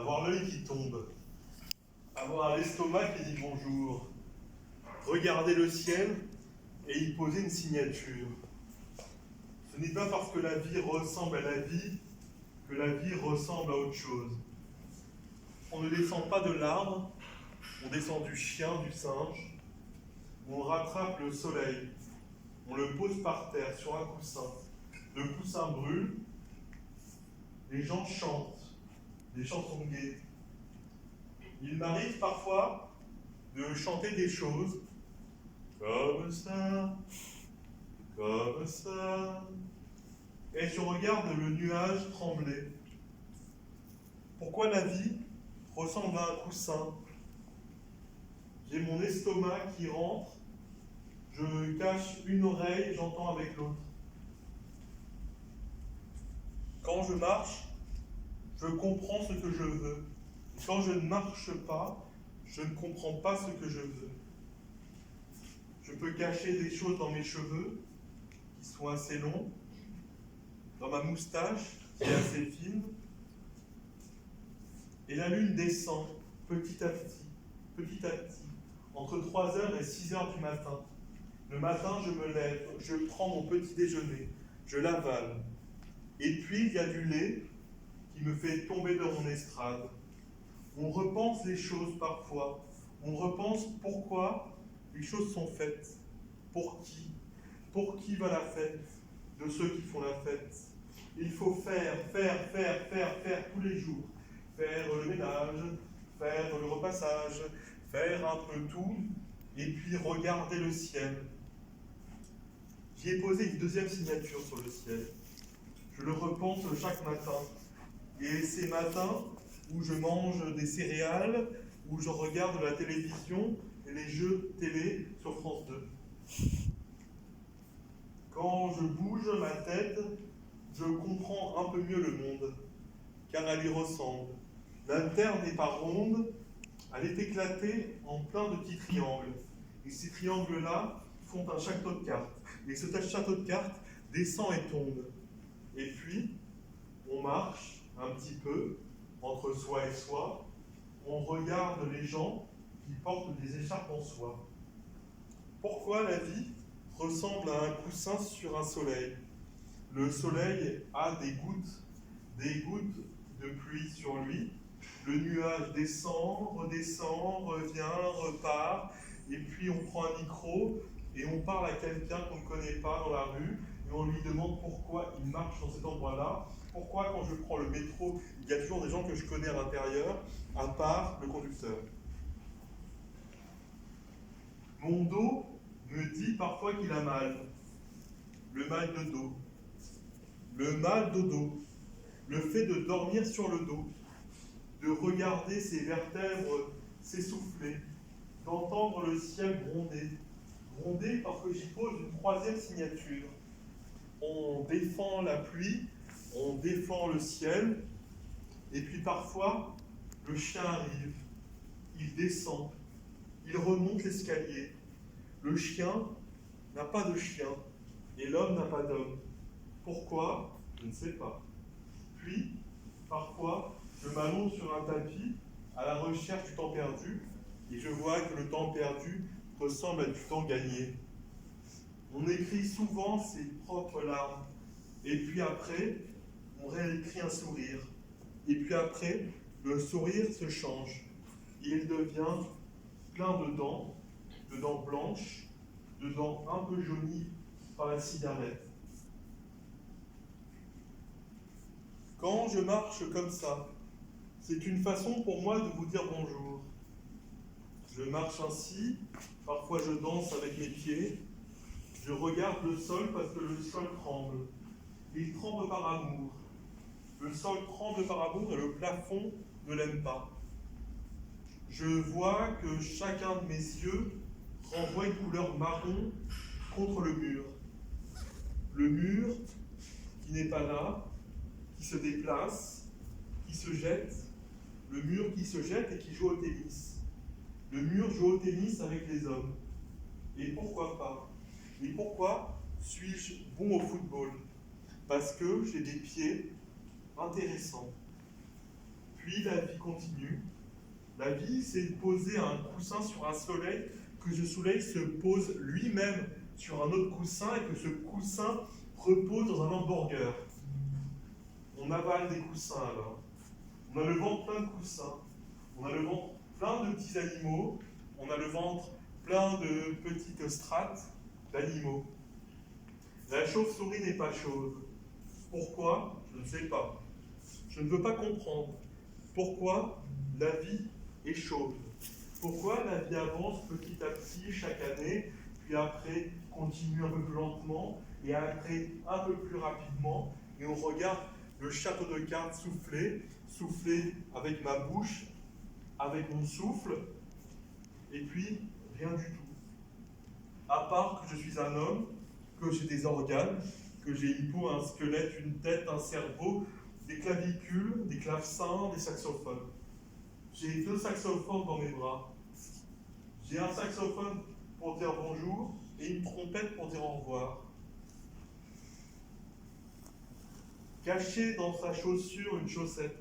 avoir l'œil qui tombe, avoir l'estomac qui dit bonjour, regarder le ciel et y poser une signature. Ce n'est pas parce que la vie ressemble à la vie que la vie ressemble à autre chose. On ne descend pas de l'arbre, on descend du chien, du singe, on rattrape le soleil, on le pose par terre sur un coussin. Le coussin brûle, les gens chantent des chansons gaies. Il m'arrive parfois de chanter des choses comme ça, et je regarde le nuage trembler. Pourquoi la vie ressemble à un coussin? J'ai mon estomac qui rentre, je cache une oreille, j'entends avec l'autre. Quand je marche, je comprends ce que je veux. Quand je ne marche pas, je ne comprends pas ce que je veux. Je peux cacher des choses dans mes cheveux, qui sont assez longs, dans ma moustache, qui est assez fine. Et la lune descend, petit à petit, entre 3h et 6h du matin. Le matin, je me lève, je prends mon petit déjeuner, je l'avale. Et puis, il y a du lait qui me fait tomber dans mon estrade. On repense les choses parfois. On repense pourquoi les choses sont faites. Pour qui? Pour qui va la fête? De ceux qui font la fête. Il faut faire tous les jours. Faire le ménage, faire le repassage, faire un peu tout, et puis regarder le ciel. J'y ai posé une deuxième signature sur le ciel. Je le repense chaque matin. Et ces matins où je mange des céréales, où je regarde la télévision et les jeux télé sur France 2. Quand je bouge ma tête, je comprends un peu mieux le monde, car elle y ressemble. La Terre n'est pas ronde, elle est éclatée en plein de petits triangles. Et ces triangles-là font un château de cartes. Et ce château de cartes descend et tombe. Et puis, on marche un petit peu entre soi et soi. On regarde les gens qui portent des écharpes en soie. Pourquoi la vie ressemble à un coussin sur un soleil? Le soleil a des gouttes de pluie sur lui. Le nuage descend, redescend, revient, repart. Et puis on prend un micro et on parle à quelqu'un qu'on ne connaît pas dans la rue. Et on lui demande pourquoi il marche dans cet endroit-là. Pourquoi quand je prends le métro, il y a toujours des gens que je connais à l'intérieur, à part le conducteur. Mon dos me dit parfois qu'il a mal. Le mal de dos. Le mal de dos. Le fait de dormir sur le dos. De regarder ses vertèbres s'essouffler. D'entendre le ciel gronder. Gronder parce que j'y pose une troisième signature. On défend la pluie, on défend le ciel, et puis parfois, le chien arrive, il descend, il remonte l'escalier. Le chien n'a pas de chien, et l'homme n'a pas d'homme. Pourquoi? Je ne sais pas. Puis, parfois, je m'allonge sur un tapis à la recherche du temps perdu, et je vois que le temps perdu ressemble à du temps gagné. On écrit souvent ses propres larmes, et puis après, on réécrit un sourire. Et puis après, le sourire se change, et il devient plein de dents blanches, de dents un peu jaunies par la cigarette. Quand je marche comme ça, c'est une façon pour moi de vous dire bonjour. Je marche ainsi, parfois je danse avec mes pieds, je regarde le sol parce que le sol tremble. Il tremble par amour. Le sol tremble par amour et le plafond ne l'aime pas. Je vois que chacun de mes yeux renvoie une couleur marron contre le mur. Le mur qui n'est pas là, qui se déplace, qui se jette. Le mur qui se jette et qui joue au tennis. Le mur joue au tennis avec les hommes. Et pourquoi pas? Et pourquoi suis-je bon au football? Parce que j'ai des pieds intéressants. Puis la vie continue. La vie, c'est poser un coussin sur un soleil, que ce soleil se pose lui-même sur un autre coussin et que ce coussin repose dans un hamburger. On avale des coussins alors. On a le ventre plein de coussins. On a le ventre plein de petits animaux. On a le ventre plein de petites strates d'animaux. La chauve-souris n'est pas chauve. Pourquoi? Je ne sais pas. Je ne veux pas comprendre. Pourquoi la vie est chauve? Pourquoi la vie avance petit à petit chaque année, puis après continue un peu plus lentement, et après un peu plus rapidement, et on regarde le château de cartes souffler avec ma bouche, avec mon souffle, et puis rien du tout. À part que je suis un homme, que j'ai des organes, que j'ai une peau, un squelette, une tête, un cerveau, des clavicules, des clavecins, des saxophones. J'ai 2 saxophones dans mes bras. J'ai un saxophone pour dire bonjour et une trompette pour dire au revoir. Caché dans sa chaussure une chaussette,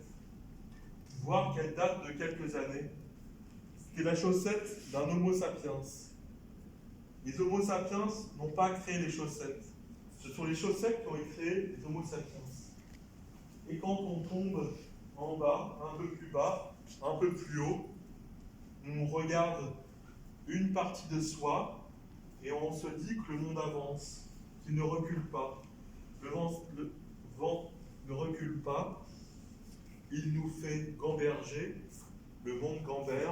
voir qu'elle date de quelques années. C'était la chaussette d'un Homo sapiens. Les Homo sapiens n'ont pas créé les chaussettes. Ce sont les chaussettes qui ont créé les Homo sapiens. Et quand on tombe en bas, un peu plus bas, un peu plus haut, on regarde une partie de soi et on se dit que le monde avance, qu'il ne recule pas. Le vent ne recule pas, il nous fait gamberger, le monde gamberge.